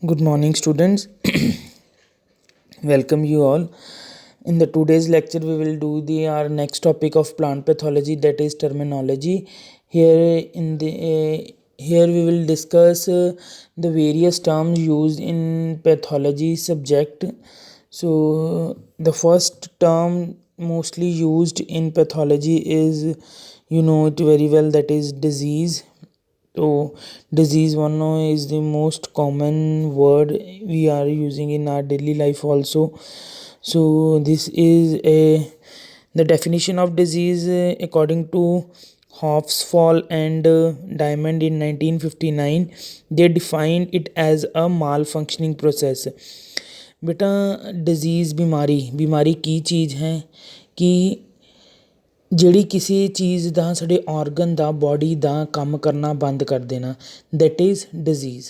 Good morning, students. Welcome you all. In the today's lecture, we will do the our next topic of plant pathology, that is terminology. Here we will discuss the various terms used in pathology subject. So the first term mostly used in pathology is, you know it very well, that is disease. So disease one is the most common word we are using in our daily life also. So this is a the definition of disease according to Hobsbawm and Diamond in 1959. They defined it as a malfunctioning process. बेटा disease बीमारी की चीज़ है कि ਜਿਹੜੀ ਕਿਸੇ ਚੀਜ਼ ਦਾ ਸਾਡੇ Oregon ਦਾ body ਦਾ ਕੰਮ ਕਰਨਾ ਬੰਦ ਕਰ ਦੇਣਾ, ਦੈਟ ਇਜ਼ ਡਿਜ਼ੀਜ਼।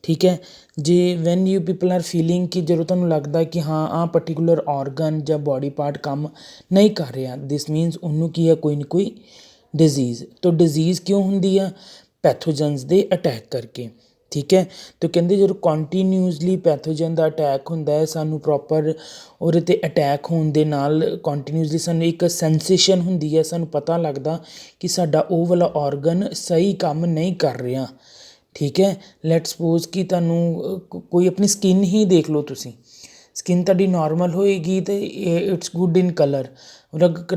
ਠੀਕ ਹੈ ਜੇ when you people are feeling ਕਿ ਜਦੋਂ ਤੁਹਾਨੂੰ ਲੱਗਦਾ ਕਿ ਹਾਂ ਆਹ ਪਰਟੀਕੂਲਰ ਔਰਗਨ ਜਾਂ ਬੋਡੀ ਪਾਰਟ ਕੰਮ ਨਹੀਂ ਕਰ ਰਿਹਾ, ਦਿਸ ਮੀਨਸ ਉਹਨੂੰ ਕੀ ਹੈ, ਕੋਈ ਨਾ ਕੋਈ ਡਿਜ਼ੀਜ਼। ਤਾਂ ਡਿਜ਼ੀਜ਼ ਕਿਉਂ ਹੁੰਦੀ ਆ? ਪੈਥੋਜਨਸ ਦੇ ਅਟੈਕ ਕਰਕੇ। ਠੀਕ ਹੈ ਤਾਂ ਕਹਿੰਦੇ ਜਦੋਂ ਕੰਟੀਨਿਊਸਲੀ ਪੈਥੋਜਨ ਦਾ ਅਟੈਕ ਹੁੰਦਾ ਹੈ, ਸਾਨੂੰ ਪ੍ਰੋਪਰ ਉਹਦੇ 'ਤੇ ਅਟੈਕ ਹੋਣ ਦੇ ਨਾਲ ਕੰਟੀਨਿਊਸਲੀ ਸਾਨੂੰ ਇੱਕ ਸੈਂਸੇਸ਼ਨ ਹੁੰਦੀ ਹੈ, ਸਾਨੂੰ ਪਤਾ ਲੱਗਦਾ ਕਿ ਸਾਡਾ ਉਹ ਵਾਲਾ ਔਰਗਨ ਸਹੀ ਕੰਮ ਨਹੀਂ ਕਰ ਰਿਹਾ। ਠੀਕ ਹੈ ਲੈਟ ਸਪੋਜ਼ ਕਿ ਤੁਹਾਨੂੰ ਕੋਈ ਆਪਣੀ ਸਕਿਨ ਹੀ ਦੇਖ ਲਓ, ਤੁਸੀਂ ਸਕਿਨ ਤੁਹਾਡੀ ਨੋਰਮਲ ਹੋਏਗੀ ਅਤੇ ਇਟਸ ਗੁੱਡ ਇਨ ਕਲਰ,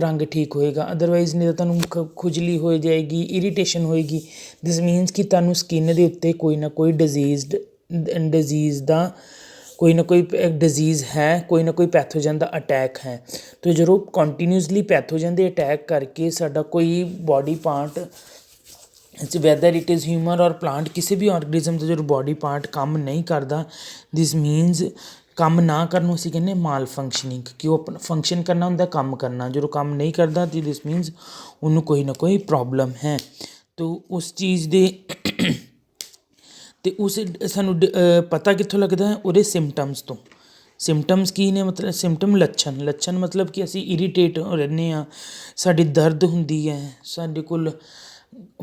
ਰੰਗ ਠੀਕ ਹੋਏਗਾ, ਅਦਰਵਾਈਜ਼ ਨਹੀਂ ਤਾਂ ਤੁਹਾਨੂੰ ਖੁਜਲੀ ਹੋ ਜਾਏਗੀ, ਇਰੀਟੇਸ਼ਨ ਹੋਏਗੀ। ਦਿਸ ਮੀਨਸ ਕਿ ਤੁਹਾਨੂੰ ਸਕਿਨ ਦੇ ਉੱਤੇ ਕੋਈ ਨਾ ਕੋਈ ਡਿਜ਼ੀਜ਼ ਦਾ ਕੋਈ ਨਾ ਕੋਈ ਡਿਜ਼ੀਜ਼ ਹੈ, ਕੋਈ ਨਾ ਕੋਈ ਪੈਥੋਜਨ ਦਾ ਅਟੈਕ ਹੈ। ਅਤੇ ਜਦੋਂ ਕੰਟੀਨਿਊਸਲੀ ਪੈਥੋਜਨ ਦੇ ਅਟੈਕ ਕਰਕੇ ਸਾਡਾ ਕੋਈ body part, whether it is human ਔਰ ਪਲਾਂਟ, ਕਿਸੇ ਵੀ ਔਰਗਨਿਜ਼ਮ ਦਾ ਜਦੋਂ ਬੋਡੀ ਪਾਰਟ ਕੰਮ ਨਹੀਂ ਕਰਦਾ, ਦਿਸ ਮੀਨਸ ਕੰਮ ਨਾ ਕਰਨ ਨੂੰ ਅਸੀਂ ਕਹਿੰਦੇ ਮਾਲ ਫੰਕਸ਼ਨਿੰਗ, ਕਿ ਉਹ ਆਪਣਾ ਫੰਕਸ਼ਨ ਕਰਨਾ ਹੁੰਦਾ, ਕੰਮ ਕਰਨਾ। ਜਦੋਂ ਕੰਮ ਨਹੀਂ ਕਰਦਾ ਤਾਂ ਦਿਸ ਮੀਨਸ ਉਹਨੂੰ ਕੋਈ ਨਾ ਕੋਈ ਪ੍ਰੋਬਲਮ ਹੈ। ਤਾਂ ਉਸ ਚੀਜ਼ ਦੇ ਅਤੇ ਉਸ ਸਾਨੂੰ ਪਤਾ ਕਿੱਥੋਂ ਲੱਗਦਾ ਹੈ? ਉਹਦੇ ਸਿੰਮਟਮਸ ਤੋਂ। ਸਿੰਮਟਮਸ ਕੀ ਨੇ? ਮਤਲਬ ਸਿੰਮਟਮ ਲੱਛਣ ਮਤਲਬ ਕਿ ਅਸੀਂ ਇਰੀਟੇਟ ਰਹਿੰਦੇ ਹਾਂ, ਸਾਡੀ ਦਰਦ ਹੁੰਦੀ ਹੈ, ਸਾਡੇ ਕੋਲ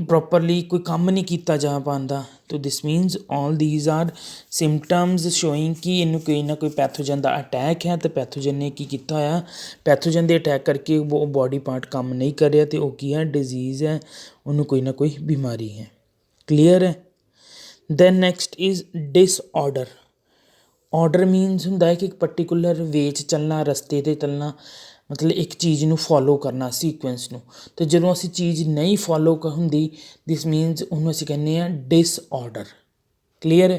ਪ੍ਰੋਪਰਲੀ ਕੋਈ ਕੰਮ ਨਹੀਂ ਕੀਤਾ ਜਾ ਪਾਉਂਦਾ। ਤੋ this means all these are symptoms showing ਕਿ ਇਹਨੂੰ ਕੋਈ ਨਾ ਕੋਈ ਪੈਥੋਜਨ ਦਾ ਅਟੈਕ ਹੈ, ਅਤੇ ਪੈਥੋਜਨ ਨੇ ਕੀ ਕੀਤਾ ਹੋਇਆ, ਪੈਥੋਜਨ ਦੇ ਅਟੈਕ ਕਰਕੇ ਉਹ ਬੋਡੀ ਪਾਰਟ ਕੰਮ ਨਹੀਂ ਕਰ ਰਿਹਾ, ਅਤੇ ਉਹ ਕੀ ਹੈ, ਡਿਜ਼ੀਜ਼ ਹੈ, ਉਹਨੂੰ ਕੋਈ ਨਾ ਕੋਈ ਬਿਮਾਰੀ ਹੈ। ਕਲੀਅਰ ਹੈ? Then next is disorder. Order means ਹੁੰਦਾ ਹੈ ਕਿ ਇੱਕ ਪਰਟੀਕੂਲਰ ਵੇ 'ਚ ਚੱਲਣਾ, ਰਸਤੇ 'ਤੇ ਚੱਲਣਾ, ਮਤਲਬ ਇੱਕ ਚੀਜ਼ ਨੂੰ ਫੋਲੋ ਕਰਨਾ, ਸੀਕੁਐਂਸ ਨੂੰ। ਅਤੇ ਜਦੋਂ ਅਸੀਂ ਚੀਜ਼ ਨਹੀਂ ਫੋਲੋ ਹੁੰਦੀ, ਦਿਸ ਮੀਨਸ ਉਹਨੂੰ ਅਸੀਂ ਕਹਿੰਦੇ ਹਾਂ ਡਿਸਆਰਡਰ। ਕਲੀਅਰ ਹੈ?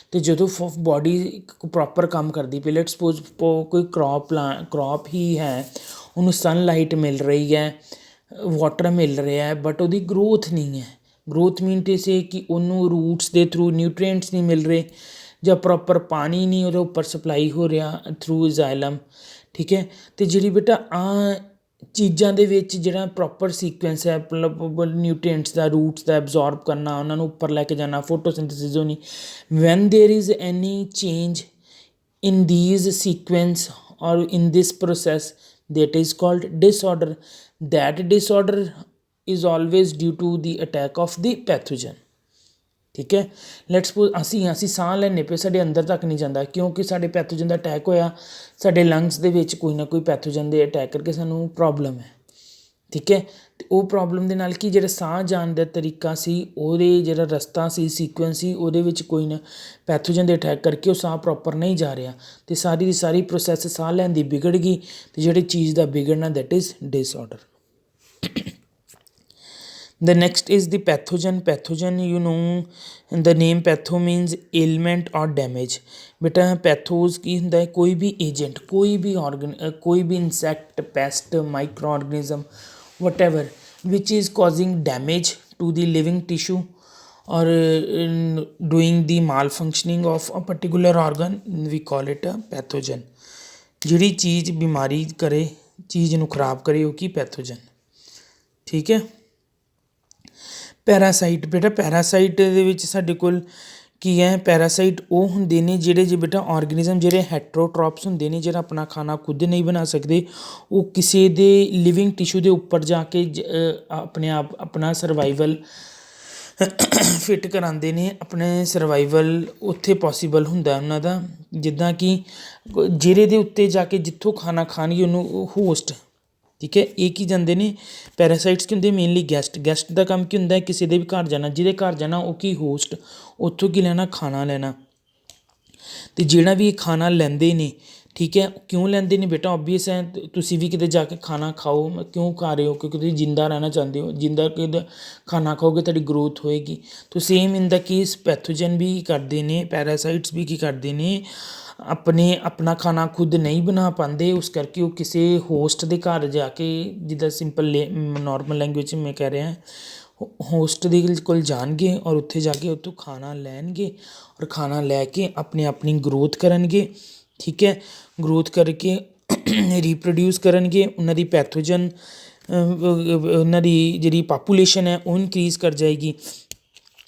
ਅਤੇ ਜਦੋਂ ਬੋਡੀ ਪ੍ਰੋਪਰ ਕੰਮ ਕਰਦੀ ਪਈ, ਲੈਟ ਸਪੋਜ਼ ਕੋਈ ਕ੍ਰੌਪ ਹੀ ਹੈ, ਉਹਨੂੰ ਸਨਲਾਈਟ ਮਿਲ ਰਹੀ ਹੈ, ਵਾਟਰ ਮਿਲ ਰਿਹਾ, ਬਟ ਉਹਦੀ ਗਰੋਥ ਨਹੀਂ ਹੈ। ਗਰੋਥ ਮੀਨ ਟੂ ਸੇ ਕਿ ਉਹਨੂੰ ਰੂਟਸ ਦੇ ਥਰੂ ਨਿਊਟ੍ਰੀਐਂਟਸ ਨਹੀਂ ਮਿਲ ਰਹੇ, ਜਾਂ ਪ੍ਰੋਪਰ ਪਾਣੀ ਨਹੀਂ ਉਹਦੇ ਉੱਪਰ ਸਪਲਾਈ ਹੋ ਰਿਹਾ ਥਰੂ ਜ਼ਾਇਲਮ। ਠੀਕ ਹੈ ਅਤੇ ਜਿਹੜੀ ਬੇਟਾ ਆਹ ਚੀਜ਼ਾਂ ਦੇ ਵਿੱਚ ਜਿਹੜਾ ਪ੍ਰੋਪਰ ਸੀਕੁਐਂਸ ਹੈ, ਮਤਲਬ ਨਿਊਟ੍ਰੀਐਂਟਸ ਦਾ, ਰੂਟਸ ਦਾ ਐਬਜ਼ੋਰਬ ਕਰਨਾ, ਉਹਨਾਂ ਨੂੰ ਉੱਪਰ ਲੈ ਕੇ ਜਾਣਾ, ਫੋਟੋਸਿੰਥੇਸਿਸ ਹੋਣੀ, when there is any change in these sequence or in this process, that is called disorder. That disorder is always due to the attack of the pathogen. ਠੀਕ ਹੈ light suppose ਅਸੀਂ ਸਾਹ ਲੈਂਦੇ ਪਏ, ਸਾਡੇ ਅੰਦਰ ਤੱਕ ਨਹੀਂ ਜਾਂਦਾ, ਕਿਉਂਕਿ ਸਾਡੇ ਪੈਥੋਜਨ ਦਾ ਅਟੈਕ ਹੋਇਆ, ਸਾਡੇ ਲੰਗਸ ਦੇ ਵਿੱਚ ਕੋਈ ਨਾ ਕੋਈ ਪੈਥੋਜਨ ਦੇ ਅਟੈਕ ਕਰਕੇ ਸਾਨੂੰ ਪ੍ਰੋਬਲਮ ਹੈ। ਠੀਕ ਹੈ ਅਤੇ ਉਹ ਪ੍ਰੋਬਲਮ ਦੇ ਨਾਲ ਕਿ ਜਿਹੜਾ ਸਾਹ ਜਾਣ ਦਾ ਤਰੀਕਾ ਸੀ, ਉਹਦੇ ਜਿਹੜਾ ਰਸਤਾ ਸੀ, ਸੀਕੁਐਂਸ ਸੀ, ਉਹਦੇ ਵਿੱਚ ਕੋਈ ਨਾ ਪੈਥੋਜਨ ਦੇ ਅਟੈਕ ਕਰਕੇ ਉਹ ਸਾਹ ਪ੍ਰੋਪਰ ਨਹੀਂ ਜਾ ਰਿਹਾ, ਅਤੇ ਸਾਰੀ ਦੀ ਸਾਰੀ ਪ੍ਰੋਸੈਸ ਸਾਹ ਲੈਣ ਦੀ ਵਿਗੜ ਗਈ, ਅਤੇ ਜਿਹੜੀ ਚੀਜ਼ ਦਾ ਵਿਗੜਨਾ, that is disorder. The next is the pathogen. Pathogen, you know the name patho means ailment or damage. बेटा पैथोज की ਹੁੰਦਾ ਹੈ ਕੋਈ ਵੀ ਏਜੰਟ, ਕੋਈ ਵੀ insect, pest, microorganism, whatever which is causing damage to the living tissue or doing the malfunctioning of a particular organ, we call it a pathogen. ਜਿਹੜੀ ਚੀਜ਼ ਬਿਮਾਰੀ ਕਰੇ, ਚੀਜ਼ ਨੂੰ ਖਰਾਬ ਕਰੇ, ਉਹ ਕੀ ਪੈਥੋਜਨ। ਠੀਕ ਹੈ ਪੈਰਾਸਾਈਟ। ਬੇਟਾ ਪੈਰਾਸਾਈਟ ਦੇ ਵਿੱਚ ਸਾਡੇ ਕੋਲ ਕੀ ਹੈ, ਪੈਰਾਸਾਈਟ ਉਹ ਹੁੰਦੇ ਨੇ ਜਿਹੜੇ ਬੇਟਾ ਆਰਗੈਨਿਜ਼ਮ ਜਿਹੜੇ ਹੈਟਰੋਟ੍ਰੋਪਸ ਹੁੰਦੇ ਨੇ, ਜਿਹੜਾ ਆਪਣਾ ਖਾਣਾ ਖੁਦ ਨਹੀਂ ਬਣਾ ਸਕਦੇ, ਉਹ ਕਿਸੇ ਦੇ ਲਿਵਿੰਗ ਟਿਸ਼ੂ ਦੇ ਉੱਪਰ ਜਾ ਕੇ ਆਪਣੇ ਆਪ ਆਪਣਾ ਸਰਵਾਈਵਲ ਫਿੱਟ ਕਰਾਉਂਦੇ ਨੇ, ਆਪਣੇ ਸਰਵਾਈਵਲ ਉੱਥੇ ਪੋਸੀਬਲ ਹੁੰਦਾ ਉਹਨਾਂ ਦਾ। ਜਿੱਦਾਂ ਕਿ ਜਿਹਦੇ ਦੇ ਉੱਤੇ ਜਾ ਕੇ ਜਿੱਥੋਂ ਖਾਣਾ ਖਾਣਗੇ ਉਹਨੂੰ ਹੋਸਟ, ਠੀਕ ਹੈ, ਇਹ ਕੀ ਜਾਂਦੇ ਨੇ ਪੈਰਾਸਾਈਟਸ ਕੀ ਹੁੰਦੇ ਮੇਨਲੀ ਗੈਸਟ ਦਾ ਕੰਮ ਕੀ ਹੁੰਦਾ ਕਿਸੇ ਦੇ ਵੀ ਘਰ ਜਾਣਾ, ਜਿਹਦੇ ਘਰ ਜਾਣਾ ਉਹ ਕੀ ਹੋਸਟ, ਉੱਥੋਂ ਕੀ ਲੈਣਾ ਖਾਣਾ ਲੈਣਾ। ਅਤੇ ਜਿਹੜਾ ਵੀ ਇਹ ਖਾਣਾ ਲੈਂਦੇ ਨੇ, ਠੀਕ ਹੈ, ਕਿਉਂ ਲੈਂਦੇ ਨੇ ਬੇਟਾ ਓਬਵੀਅਸ ਹੈ, ਤੁਸੀਂ ਵੀ ਕਿਤੇ ਜਾ ਕੇ ਖਾਣਾ ਖਾਓ, ਕਿਉਂ ਖਾ ਰਹੇ ਹੋ ਕਿਉਂਕਿ ਤੁਸੀਂ ਜਿੰਦਾ ਰਹਿਣਾ ਚਾਹੁੰਦੇ ਹੋ, ਜਿੰਦਾ ਕਿਦਾ ਖਾਣਾ ਖਾਓਗੇ ਤੁਹਾਡੀ ਗਰੋਥ ਹੋਏਗੀ। ਤਾਂ ਸੇਮ ਇਨ ਦਾ ਕੇਸ ਪੈਥੋਜਨ ਵੀ ਕੀ ਕਰਦੇ ਨੇ, ਪੈਰਾਸਾਈਟਸ ਵੀ ਕੀ ਕਰਦੇ ਨੇ, ਆਪਣਾ ਖਾਣਾ ਖੁਦ ਨਹੀਂ ਬਣਾ ਪਾਉਂਦੇ, ਉਸ ਕਰਕੇ ਉਹ ਕਿਸੇ ਹੋਸਟ ਦੇ ਘਰ ਜਾ ਕੇ, ਜਿੱਦਾਂ ਸਿੰਪਲ ਨੋਰਮਲ ਲੈਂਗੁਏਜ ਮੈਂ ਕਹਿ ਰਿਹਾ, ਹੋਸਟ ਦੇ ਕੋਲ ਜਾਣਗੇ ਔਰ ਉੱਥੇ ਜਾ ਕੇ ਉੱਥੋਂ ਖਾਣਾ ਲੈਣਗੇ ਔਰ ਖਾਣਾ ਲੈ ਕੇ ਆਪਣੀ ਗਰੋਥ ਕਰਨਗੇ, ਠੀਕ ਹੈ, ਗਰੋਥ ਕਰਕੇ ਰੀਪਰੋਡਿਊਸ ਕਰਨਗੇ, ਉਹਨਾਂ ਦੀ ਪੈਥੋਜਨ ਉਹਨਾਂ ਦੀ ਜਿਹੜੀ ਪਾਪੂਲੇਸ਼ਨ ਹੈ ਉਹ ਇਨਕਰੀਜ਼ ਕਰ ਜਾਏਗੀ।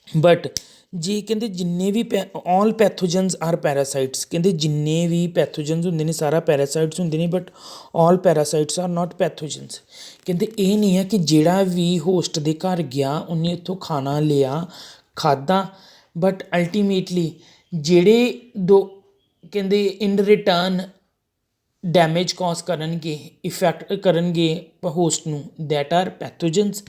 ਬਟ ਜੇ ਕਹਿੰਦੇ ਜਿੰਨੇ ਵੀ ਆਲ ਪੈਥੋਜਨਸ ਆਰ ਪੈਰਾਸਾਈਟਸ, ਕਹਿੰਦੇ ਜਿੰਨੇ ਵੀ ਪੈਥੋਜਨਸ ਹੁੰਦੇ ਨੇ ਸਾਰਾ ਪੈਰਾਸਾਈਟਸ ਹੁੰਦੇ ਨੇ, ਬਟ ਆਲ ਪੈਰਾਸਾਈਟਸ ਆਰ ਨਾਟ ਪੈਥੋਜਨਸ। ਕਹਿੰਦੇ ਇਹ ਨਹੀਂ ਹੈ ਕਿ ਜਿਹੜਾ ਵੀ ਹੋਸਟ ਦੇ ਘਰ ਗਿਆ ਉਹਨੇ ਉੱਥੋਂ ਖਾਣਾ ਲਿਆ ਖਾਧਾ, ਬਟ ਅਲਟੀਮੇਟਲੀ ਜਿਹੜੇ ਦੋ ਕਹਿੰਦੇ ਇਨ ਰਿਟਰਨ ਡੈਮੇਜ ਕਾਜ਼ ਕਰਨਗੇ, ਇਫੈਕਟ ਕਰਨਗੇ ਹੋਸਟ ਨੂੰ, ਦੈਟ ਆਰ ਪੈਥੋਜਨਸ।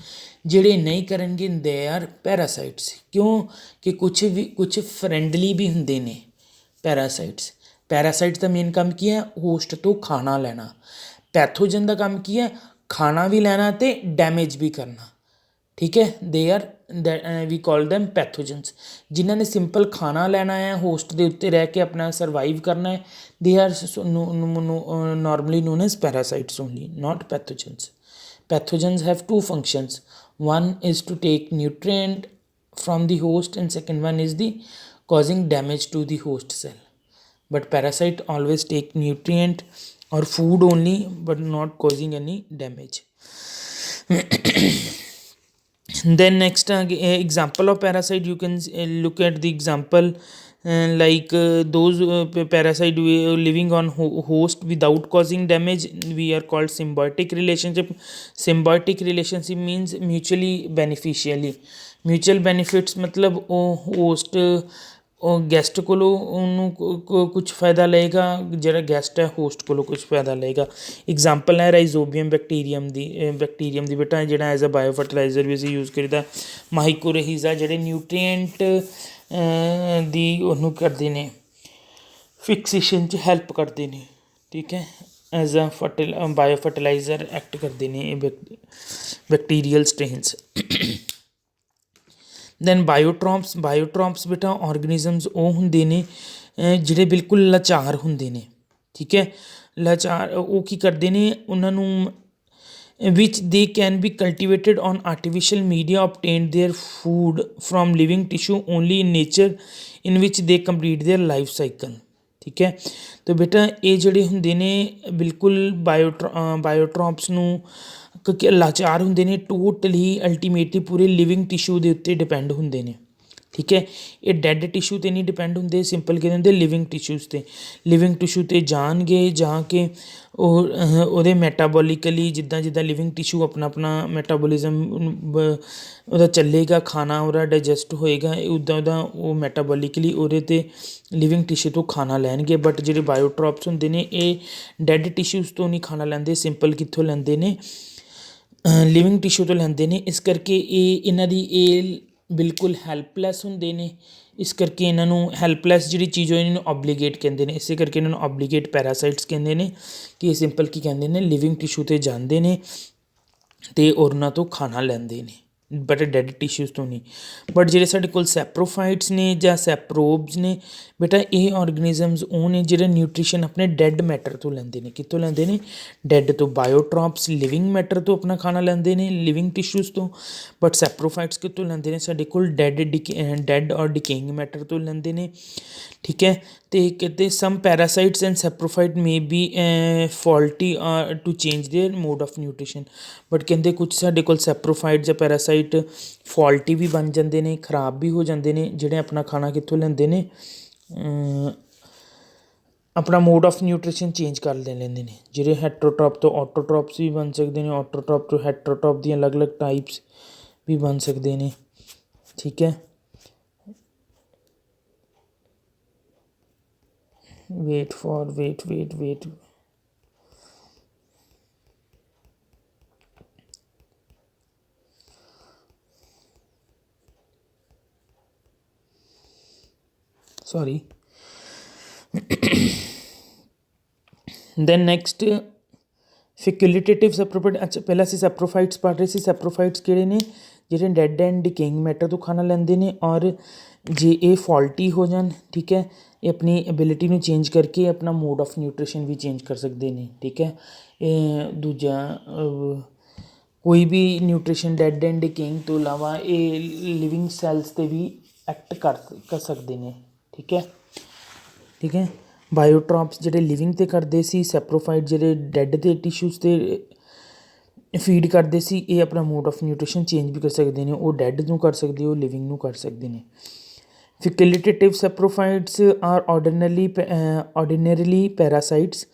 ਜਿਹੜੇ ਨਹੀਂ ਕਰਨਗੇ ਦੇ ਆਰ ਪੈਰਾਸਾਈਟਸ। ਕਿਉਂ ਕਿ ਕੁਛ ਫਰੈਂਡਲੀ ਵੀ ਹੁੰਦੇ ਨੇ ਪੈਰਾਸਾਈਟਸ ਦਾ ਮੇਨ ਕੰਮ ਕੀ ਹੈ ਹੋਸਟ ਤੋਂ ਖਾਣਾ ਲੈਣਾ। ਪੈਥੋਜਨ ਦਾ ਕੰਮ ਕੀ ਹੈ ਖਾਣਾ ਵੀ ਲੈਣਾ ਅਤੇ ਡੈਮੇਜ ਵੀ ਕਰਨਾ, ਠੀਕ ਹੈ, they R we call them ਪੈਥੋਜਨਸ। ਜਿਨ੍ਹਾਂ ਨੇ ਸਿੰਪਲ ਖਾਣਾ ਲੈਣਾ ਹੈ, ਹੋਸਟ ਦੇ ਉੱਤੇ ਰਹਿ ਕੇ ਆਪਣਾ ਸਰਵਾਈਵ ਕਰਨਾ ਹੈ, they are normally known as parasites only, not pathogens. Pathogens have two functions. One is to take nutrient from the host and second one is the causing damage to the host cell. But parasite always take nutrient or food only but not causing any damage. Then next example of parasite, you can look at the example like those parasite living on host without causing damage, we are called symbiotic relationship. Symbiotic relationship means mutually beneficially, mutual benefits मतलब ਉਹ host ਉਹ guest ਕੋਲੋਂ ਉਹਨੂੰ ਕੁਛ ਫਾਇਦਾ ਲਏਗਾ, ਜਿਹੜਾ guest ਹੈ ਹੋਸਟ ਕੋਲੋਂ ਕੁਛ ਫਾਇਦਾ ਲਏਗਾ। ਐਗਜ਼ਾਮਪਲ ਹੈ ਰਾਈਜ਼ੋਬੀਅਮ ਬੈਕਟੀਰੀਅਮ ਦੀ ਬੇਟਾ, ਜਿਹੜਾ ਐਜ਼ ਅ ਬਾਇਓ ਫਰਟੀਲਾਈਜ਼ਰ ਵੀ ਅਸੀਂ ਯੂਜ਼ ਕਰੀਦਾ। ਮਾਈਕੋਰਹੀਜ਼ਾ ਜਿਹੜੇ ਨਿਊਟਰੀਐਂਟ ਦੀ ਉਹਨੂੰ ਕਰਦੇ ਨੇ ਫਿਕਸੇਸ਼ਨ 'ਚ ਹੈਲਪ ਕਰਦੇ ਨੇ, ਠੀਕ ਹੈ, as a bio fertilizer act ਕਰਦੇ ਨੇ ਇਹ ਬੈਕਟੀਰੀਅਲ ਸਟ੍ਰੇਨਸ। ਦੈਨ ਬਾਇਓਟ੍ਰੋਪਸ ਬੇਟਾ ਔਰਗੈਨਿਜ਼ਮਸ ਉਹ ਹੁੰਦੇ ਨੇ ਜਿਹੜੇ ਬਿਲਕੁਲ ਲਾਚਾਰ ਹੁੰਦੇ ਨੇ, ਠੀਕ ਹੈ, ਲਾਚਾਰ ਉਹ ਕੀ ਕਰਦੇ ਨੇ ਉਹਨਾਂ ਨੂੰ which they can be cultivated on artificial media, obtained their food from living tissue only in nature in which they complete their life cycle, ਠੀਕ ਹੈ। ਤਾਂ ਬੇਟਾ ਇਹ ਜਿਹੜੇ ਹੁੰਦੇ ਨੇ ਬਿਲਕੁਲ ਬਾਇਓਟ੍ਰੋਪਸ ਨੂੰ ਲਾਚਾਰ ਹੁੰਦੇ ਨੇ, ਟੋਟਲੀ ਅਲਟੀਮੇਟਲੀ ਪੂਰੇ ਲਿਵਿੰਗ ਟਿਸ਼ੂ ਦੇ ਉੱਤੇ ਡਿਪੈਂਡ ਹੁੰਦੇ ਨੇ, ਠੀਕ ਹੈ। ਇਹ ਡੈਡ ਟਿਸ਼ੂ 'ਤੇ ਨਹੀਂ ਡਿਪੈਂਡ ਹੁੰਦੇ, ਸਿੰਪਲ ਕਹਿੰਦੇ ਹੁੰਦੇ ਲਿਵਿੰਗ ਟਿਸ਼ੂਜ਼ 'ਤੇ। ਲਿਵਿੰਗ ਟਿਸ਼ੂ 'ਤੇ ਜਾਣਗੇ, ਜਾ ਕੇ ਉਹ ਉਹਦੇ ਮੈਟਾਬੋਲਿਕਲੀ ਜਿੱਦਾਂ ਲਿਵਿੰਗ ਟਿਸ਼ੂ ਆਪਣਾ ਮੈਟਾਬੋਲਿਜ਼ਮ ਉਹਦਾ ਚੱਲੇਗਾ, ਖਾਣਾ ਉਹਦਾ ਡਾਈਜੈਸਟ ਹੋਏਗਾ, ਉੱਦਾਂ ਉਹ ਮੈਟਾਬੋਲਿਕਲੀ ਉਹਦੇ 'ਤੇ ਲਿਵਿੰਗ ਟਿਸ਼ੂ ਤੋਂ ਖਾਣਾ ਲੈਣਗੇ। ਬਟ ਜਿਹੜੇ ਬਾਇਓਟ੍ਰੋਪਸ ਹੁੰਦੇ ਨੇ ਇਹ ਡੈਡ ਟਿਸ਼ੂਜ਼ ਤੋਂ ਨਹੀਂ ਖਾਣਾ ਲੈਂਦੇ, ਸਿੰਪਲ ਕਿੱਥੋਂ ਲੈਂਦੇ ਨੇ ਲਿਵਿੰਗ ਟਿਸ਼ੂ ਤੋਂ ਲੈਂਦੇ ਨੇ। ਇਸ ਕਰਕੇ ਇਹਨਾਂ ਦੀ ਬਿਲਕੁਲ ਹੈਲਪਲੈਸ ਹੁੰਦੇ ਨੇ, ਇਸ ਕਰਕੇ ਇਹਨਾਂ ਨੂੰ ਹੈਲਪਲੈਸ ਜਿਹੜੀ ਚੀਜ਼ ਹੋ ਇਹਨਾਂ ਨੂੰ ਓਬਲੀਗੇਟ ਕਹਿੰਦੇ ਨੇ, ਇਸੇ ਕਰਕੇ ਇਹਨਾਂ ਨੂੰ ਓਬਲੀਗੇਟ ਪੈਰਾਸਾਈਟਸ ਕਹਿੰਦੇ ਨੇ ਕਿ ਇਹ ਸਿੰਪਲ ਕੀ ਕਹਿੰਦੇ ਨੇ ਲਿਵਿੰਗ ਟਿਸ਼ੂ 'ਤੇ ਜਾਂਦੇ ਨੇ ਅਤੇ ਉਹਨਾਂ ਤੋਂ ਖਾਣਾ ਲੈਂਦੇ ਨੇ, ਬਟ ਡੈਡ ਟਿਸ਼ੂਜ਼ ਤੋਂ ਨਹੀਂ। ਬਟ ਜਿਹੜੇ ਸਾਡੇ ਕੋਲ ਸੈਪਰੋਫਾਈਟਸ ਨੇ ਜਾਂ ਸੈਪਰੋਬਸ ਨੇ ਬੇਟਾ, ਇਹ ਔਰਗੈਨਿਜ਼ਮਸ ਉਹ ਨੇ ਜਿਹੜੇ ਨਿਊਟ੍ਰੀਸ਼ਨ ਆਪਣੇ ਡੈਡ ਮੈਟਰ ਤੋਂ ਲੈਂਦੇ ਨੇ। ਕਿੱਥੋਂ ਲੈਂਦੇ ਨੇ? ਡੈਡ ਤੋਂ। ਬਾਇਓਟ੍ਰੋਪਸ ਲਿਵਿੰਗ ਮੈਟਰ ਤੋਂ ਆਪਣਾ ਖਾਣਾ ਲੈਂਦੇ ਨੇ, ਲਿਵਿੰਗ ਟਿਸ਼ੂਜ਼ ਤੋਂ। ਬਟ ਸੈਪਰੋਫਾਈਟਸ ਕਿੱਥੋਂ ਲੈਂਦੇ ਨੇ? ਸਾਡੇ ਕੋਲ ਡੈਡ ਔਰ ਡਿਕੇਇੰਗ ਮੈਟਰ ਤੋਂ ਲੈਂਦੇ ਨੇ, ਠੀਕ ਹੈ। ਅਤੇ ਕਹਿੰਦੇ some parasites and saprophyte may be faulty to change their mode of nutrition. But ਕਹਿੰਦੇ ਕੁਛ ਸਾਡੇ ਕੋਲ ਸੈਪਰੋਫਾਈਟ ਜਾਂ ਪੈਰਾਸਾਈਟ ਫੋਲਟੀ ਵੀ ਬਣ ਜਾਂਦੇ ਨੇ, ਖਰਾਬ ਵੀ ਹੋ ਜਾਂਦੇ ਨੇ, ਜਿਹੜੇ ਆਪਣਾ ਖਾਣਾ ਕਿੱਥੋਂ ਲੈਂਦੇ ਨੇ ਆਪਣਾ ਮੋਡ ਆਫ ਨਿਊਟ੍ਰੀਸ਼ਨ ਚੇਂਜ ਕਰ ਲੈਂਦੇ ਨੇ। ਜਿਹੜੇ ਹੈਟਰੋਟ੍ਰੋਪ ਤੋਂ ਆਟੋਟ੍ਰੋਪਸ ਵੀ ਬਣ ਸਕਦੇ ਨੇ, ਆਟੋਟ੍ਰੋਪ ਤੋਂ ਹੈਟਰੋਟ੍ਰੋਪ ਦੀਆਂ ਅਲੱਗ ਅਲੱਗ ਟਾਈਪਸ ਵੀ ਬਣ ਸਕਦੇ ਨੇ। ठीक है। Wait wait sorry. then next facultative saprophyte. ਅੱਛਾ ਪਹਿਲਾਂ ਅਸੀਂ ਸੈਪਰੋਫਾਈਟਸ ਪੜ੍ਹ ਰਹੇ ਸੀ। ਸੈਪਰੋਫਾਈਟਸ ਕਿਹੜੇ ਨੇ? ਜਿਹੜੇ ਡੈਡ ਐਂਡ ਡਿਕੇਇੰਗ ਮੈਟਰ ਤੋਂ ਖਾਣਾ ਲੈਂਦੇ ਨੇ, ਔਰ ਜੇ ਇਹ ਫਾਲਟੀ ਹੋ ਜਾਣ, ਠੀਕ ਹੈ, ਇਹ ਆਪਣੀ ਐਬਿਲਿਟੀ ਨੂੰ ਚੇਂਜ ਕਰਕੇ ਆਪਣਾ ਮੋਡ ਆਫ ਨਿਊਟ੍ਰੀਸ਼ਨ ਵੀ ਚੇਂਜ ਕਰ ਸਕਦੇ ਨੇ, ਠੀਕ ਹੈ। ਇਹ ਦੂਜਾ ਕੋਈ ਵੀ ਨਿਊਟ੍ਰੀਸ਼ਨ ਡੈਡ ਐਂਡ ਡਿਕੇਇੰਗ ਤੋਂ ਇਲਾਵਾ ਇਹ ਲਿਵਿੰਗ ਸੈਲਸ 'ਤੇ ਵੀ ਐਕਟ ਕਰ ਸਕਦੇ ਨੇ, ਠੀਕ ਹੈ, ਠੀਕ ਹੈ। ਬਾਇਓਟ੍ਰੋਪਸ ਜਿਹੜੇ ਲਿਵਿੰਗ 'ਤੇ ਕਰਦੇ ਸੀ, ਸੈਪਰੋਫਾਈਟ ਜਿਹੜੇ ਡੈਡ ਦੇ ਟਿਸ਼ੂਜ਼ 'ਤੇ ਫੀਡ ਕਰਦੇ ਸੀ, ਇਹ ਆਪਣਾ ਮੋਡ ਆਫ ਨਿਊਟ੍ਰੀਸ਼ਨ ਚੇਂਜ ਵੀ ਕਰ ਸਕਦੇ ਨੇ। ਉਹ ਡੈਡ ਨੂੰ ਕਰ ਸਕਦੇ, ਉਹ ਲਿਵਿੰਗ ਨੂੰ ਕਰ ਸਕਦੇ ਨੇ। ਫੈਕੂਲਟੇਟਿਵ ਸੈਪਰੋਫਾਈਟਸ ਆਰ ਆਰਡੀਨਰੀਲੀ ਪੈਰਾਸਾਈਟਸ।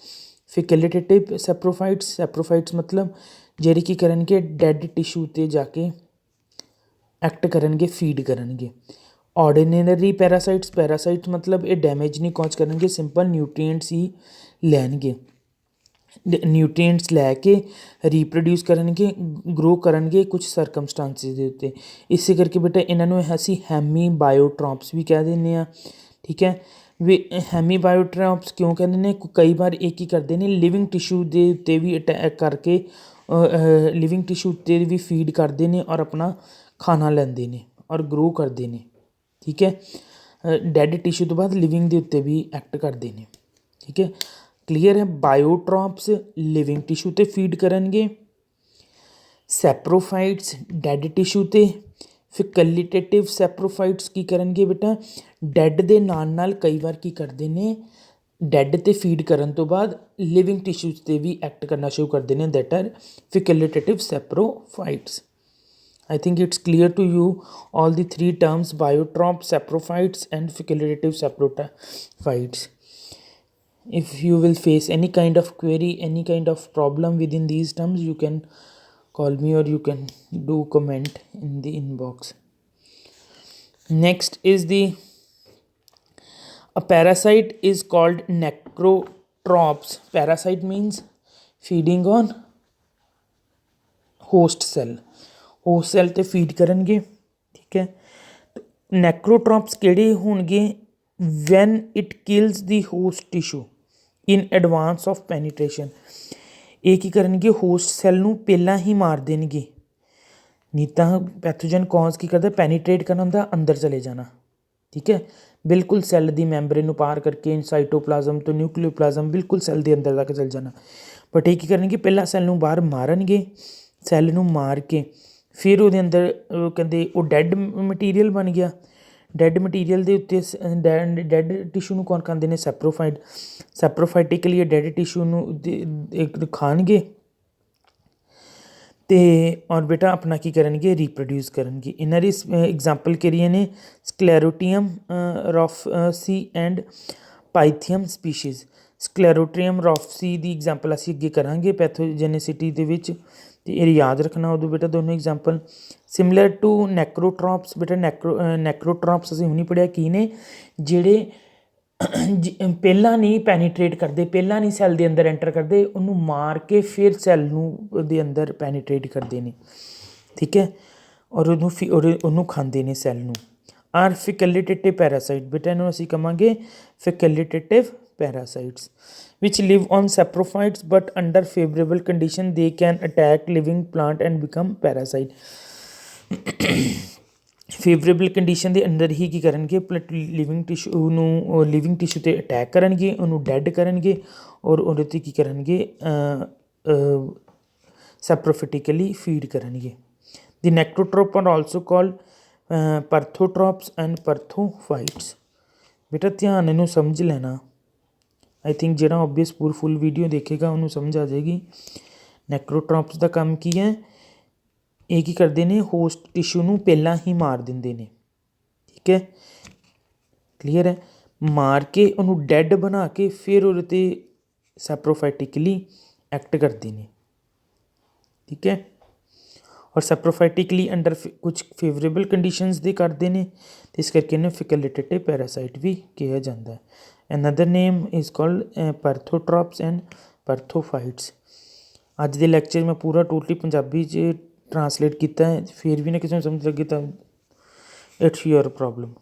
ਫੈਕੂਲਟੇਟਿਵ ਸੈਪਰੋਫਾਈਟਸ ਮਤਲਬ ਜਿਹੜੇ ਕੀ ਕਰਨਗੇ, ਡੈਡ ਟਿਸ਼ੂ 'ਤੇ ਜਾ ਕੇ ਐਕਟ ਕਰਨਗੇ, ਫੀਡ ਕਰਨਗੇ। ਆਰਡੀਨਰੀ ਪੈਰਾਸਾਈਟਸ ਮਤਲਬ ਇਹ ਡੈਮੇਜ ਨਹੀਂ ਕੌਜ਼ ਕਰਨਗੇ, ਸਿੰਪਲ ਨਿਊਟ੍ਰੀਐਂਟਸ ਹੀ ਲੈਣਗੇ। ਨਿਊਟ੍ਰੀਐਂਟਸ ਲੈ ਕੇ ਰੀਪਰੋਡਿਊਸ ਕਰਨਗੇ, ਗਰੋ ਕਰਨਗੇ ਕੁਛ ਸਰਕਮਸਟਾਂਸਿਸ ਦੇ ਉੱਤੇ। ਇਸੇ ਕਰਕੇ ਬੇਟਾ ਇਹਨਾਂ ਨੂੰ ਅਸੀਂ ਹੈਮੀ ਬਾਇਓਟ੍ਰੋਪਸ ਵੀ ਕਹਿ ਦਿੰਦੇ ਹਾਂ, ਠੀਕ ਹੈ। ਵੀ ਹੈਮੀ ਬਾਇਓਟ੍ਰੋਪਸ ਕਿਉਂ ਕਹਿੰਦੇ ਨੇ? ਕਈ ਵਾਰ ਇਹ ਕੀ ਕਰਦੇ ਨੇ, ਲਿਵਿੰਗ ਟਿਸ਼ੂ ਦੇ ਉੱਤੇ ਵੀ ਅਟੈਕ ਕਰਕੇ ਲਿਵਿੰਗ ਟਿਸ਼ੂ ਉੱਤੇ ਵੀ ਫੀਡ ਕਰਦੇ ਨੇ ਔਰ ਆਪਣਾ ਖਾਣਾ ਲੈਂਦੇ ਨੇ ਔਰ ਗਰੋ ਕਰਦੇ ਨੇ, ਠੀਕ ਹੈ। ਡੈਡ ਟਿਸ਼ੂ ਤੋਂ ਬਾਅਦ ਲਿਵਿੰਗ ਦੇ ਉੱਤੇ ਵੀ ਐਕਟ ਕਰਦੇ ਨੇ, ਠੀਕ ਹੈ। ਕਲੀਅਰ ਹੈ। ਬਾਇਓਟ੍ਰੋਪਸ ਲਿਵਿੰਗ ਟਿਸ਼ੂ 'ਤੇ ਫੀਡ ਕਰਨਗੇ, ਸੈਪਰੋਫਾਈਟਸ ਡੈਡ ਟਿਸ਼ੂ 'ਤੇ। ਫੈਕੂਲਟੇਟਿਵ ਸੈਪਰੋਫਾਈਟਸ ਕੀ ਕਰਨਗੇ ਬੇਟਾ? ਡੈਡ ਦੇ ਨਾਲ ਕਈ ਵਾਰ ਕੀ ਕਰਦੇ ਨੇ, ਡੈਡ 'ਤੇ ਫੀਡ ਕਰਨ ਤੋਂ ਬਾਅਦ ਲਿਵਿੰਗ ਟਿਸ਼ੂਜ਼ 'ਤੇ ਵੀ ਐਕਟ ਕਰਨਾ ਸ਼ੁਰੂ ਕਰਦੇ ਨੇ, that are facultative saprophytes. I think it's clear to you all the three terms: biotrop, saprophytes and facultative saprophytes. If you will face any kind of query, any kind of problem within these terms, you can call me or you can do comment in the inbox. Next is a parasite is called necrotrophs. Parasite means feeding on host cell. Host cell 'ਤੇ feed ਕਰਨਗੇ, ਠੀਕ ਹੈ। Necrotrophs ਕਿਹੜੇ ਹੋਣਗੇ? When it kills the host tissue in advance of penetration. ਇਹ ਕੀ ਕਰਨਗੇ? Host cell ਨੂੰ ਪਹਿਲਾਂ ਹੀ ਮਾਰ ਦੇਣਗੇ। ਨਹੀਂ ਤਾਂ ਪੈਥੋਜਨ ਕੌਜ਼ ਕੀ ਕਰਦਾ? ਪੈਨੀਟ੍ਰੇਟ ਕਰਨਾ ਹੁੰਦਾ, ਅੰਦਰ ਚਲੇ ਜਾਣਾ, ਠੀਕ ਹੈ। ਬਿਲਕੁਲ ਸੈੱਲ ਦੀ ਮੈਂਬਰੇਨ ਨੂੰ ਪਾਰ ਕਰਕੇ ਸਾਈਟੋਪਲਾਜ਼ਮ ਤੋਂ ਨਿਊਕਲੀਓਪਲਾਜ਼ਮ ਬਿਲਕੁਲ ਸੈੱਲ ਦੇ ਅੰਦਰ ਤੱਕ ਚਲ ਜਾਣਾ। ਬਟ ਇਹ ਕੀ ਕਰਨਗੇ? ਪਹਿਲਾਂ ਸੈੱਲ ਨੂੰ ਬਾਹਰ ਮਾਰਨਗੇ, ਸੈੱਲ ਨੂੰ ਮਾਰ ਕੇ ਫਿਰ ਉਹਦੇ ਅੰਦਰ ਕਹਿੰਦੇ ਉਹ ਡੈਡ ਮਟੀਰੀਅਲ ਬਣ ਗਿਆ। ਡੈਡ ਮਟੀਰੀਅਲ ਦੇ ਉੱਤੇ ਡੈਡ ਟਿਸ਼ੂ ਨੂੰ ਕੌਣ ਖਾਂਦੇ ਨੇ? ਸੈਪਰੋਫਾਈਟਿਕਲੀ ਡੈਡ ਟਿਸ਼ੂ ਨੂੰ ਇੱਕ ਖਾਣਗੇ ਅਤੇ ਔਰ ਬੇਟਾ ਆਪਣਾ ਕੀ ਕਰਨਗੇ? ਰੀਪਰੋਡਿਊਸ ਕਰਨਗੇ। ਇਹਨਾਂ ਦੀ ਐਗਜ਼ਾਮਪਲ ਕਿਹੜੀਆਂ ਨੇ? ਸਕਲੈਰੋਟੀਅਮ ਰੌਫਸੀ ਐਂਡ ਪਾਈਥੀਅਮ ਸਪੀਸ਼ੀਜ਼। ਸਕਲੈਰੋਟੀਅਮ ਰੌਫਸੀ ਦੀ ਐਗਜ਼ਾਮਪਲ ਅਸੀਂ ਅੱਗੇ ਕਰਾਂਗੇ ਪੈਥੋਜੈਨਿਸਿਟੀ ਦੇ ਵਿੱਚ, ਅਤੇ ਇਹ ਯਾਦ ਰੱਖਣਾ ਉਦੋਂ ਬੇਟਾ ਦੋਨੋਂ ਐਗਜ਼ਾਮਪਲ। ਸਿਮਿਲਰ ਟੂ ਨੈਕਰੋਟ੍ਰੋਪਸ ਬੇਟਾ, ਨੈਕਰੋਟ੍ਰੋਪਸ ਅਸੀਂ ਹੁਣੀ ਪੜ੍ਹਿਆ ਕੀ ਨੇ? ਜਿਹੜੇ ਪਹਿਲਾਂ ਨਹੀਂ ਪੈਨੀਟ੍ਰੇਟ ਕਰਦੇ, ਪਹਿਲਾਂ ਨਹੀਂ ਸੈੱਲ ਦੇ ਅੰਦਰ ਐਂਟਰ ਕਰਦੇ, ਉਹਨੂੰ ਮਾਰ ਕੇ ਫਿਰ ਸੈੱਲ ਨੂੰ ਉਹਦੇ ਅੰਦਰ ਪੈਨੀਟ੍ਰੇਟ ਕਰਦੇ ਨੇ, ਠੀਕ ਹੈ, ਔਰ ਉਹਨੂੰ ਖਾਂਦੇ ਨੇ ਸੈੱਲ ਨੂੰ। ਆਰ ਫੈਕੂਲਟੇਟਿਵ ਪੈਰਾਸਾਈਟ ਬੇਟਾ, ਇਹਨੂੰ ਅਸੀਂ ਕਹਾਂਗੇ ਫੈਕੂਲਟੇਟਿਵ ਪੈਰਾਸਾਈਟਸ which live on saprophytes but under favorable condition they can attack living plant and become parasite. Favourable condition ਦੇ ਅੰਦਰ ਹੀ ਕੀ ਕਰਨਗੇ? ਲਿਵਿੰਗ ਟਿਸ਼ੂ ਨੂੰ ਲਿਵਿੰਗ ਟਿਸ਼ੂ 'ਤੇ ਅਟੈਕ ਕਰਨਗੇ, ਉਹਨੂੰ ਡੈਡ ਕਰਨਗੇ ਔਰ ਉਹਦੇ 'ਤੇ ਕੀ ਕਰਨਗੇ? ਸੈਪਰੋਫਿਟਿਕਲੀ ਫੀਡ ਕਰਨਗੇ। ਦੀ ਨੈਕਰੋਟ੍ਰੋਪ are also called perthotrophs and ਪਰਥੋਫਾਈਟਸ। ਬੇਟਾ ਧਿਆਨ ਇਹਨੂੰ ਸਮਝ ਲੈਣਾ। ਆਈ ਥਿੰਕ ਜਿਹੜਾ ਓਬਵੀਅਸ ਫੁੱਲ ਵੀਡੀਓ ਦੇਖੇਗਾ ਉਹਨੂੰ ਸਮਝ ਆ ਜਾਏਗੀ। ਨੈਕਰੋਟ੍ਰੋਪਸ ਦਾ ਕੰਮ ਕੀ ਹੈ? ਇਹ ਕੀ ਕਰਦੇ ਨੇ? ਹੋਸਟ ਟਿਸ਼ੂ ਨੂੰ ਪਹਿਲਾਂ ਹੀ ਮਾਰ ਦਿੰਦੇ ਨੇ, ਠੀਕ ਹੈ, ਕਲੀਅਰ ਹੈ। ਮਾਰ ਕੇ ਉਹਨੂੰ ਡੈਡ ਬਣਾ ਕੇ ਫਿਰ ਉਹਦੇ 'ਤੇ ਸੈਪਰੋਫਾਈਟਿਕਲੀ ਐਕਟ ਕਰਦੇ ਨੇ, ਠੀਕ ਹੈ। ਔਰ ਸੈਪਰੋਫਾਈਟਿਕਲੀ ਅੰਡਰ ਕੁਝ ਫੇਵਰੇਬਲ ਕੰਡੀਸ਼ਨਸ ਦੇ ਕਰਦੇ ਨੇ, ਅਤੇ ਇਸ ਕਰਕੇ ਇਹਨੂੰ ਫੈਕਲਟੇਟਿਵ ਪੈਰਾਸਾਈਟ ਵੀ ਕਿਹਾ ਜਾਂਦਾ ਹੈ। Another name is called perthotrophs and perthophytes. ਅੱਜ ਦੇ ਲੈਕਚਰ ਮੈਂ ਪੂਰਾ ਟੋਟਲੀ ਪੰਜਾਬੀ 'ਚ ਟਰਾਂਸਲੇਟ ਕੀਤਾ ਹੈ, ਫਿਰ ਵੀ ਨਾ ਕਿਸੇ ਨੂੰ ਸਮਝ ਲੱਗੇ ਤਾਂ ਇਟਸ ਯੂਅਰ ਪ੍ਰੋਬਲਮ।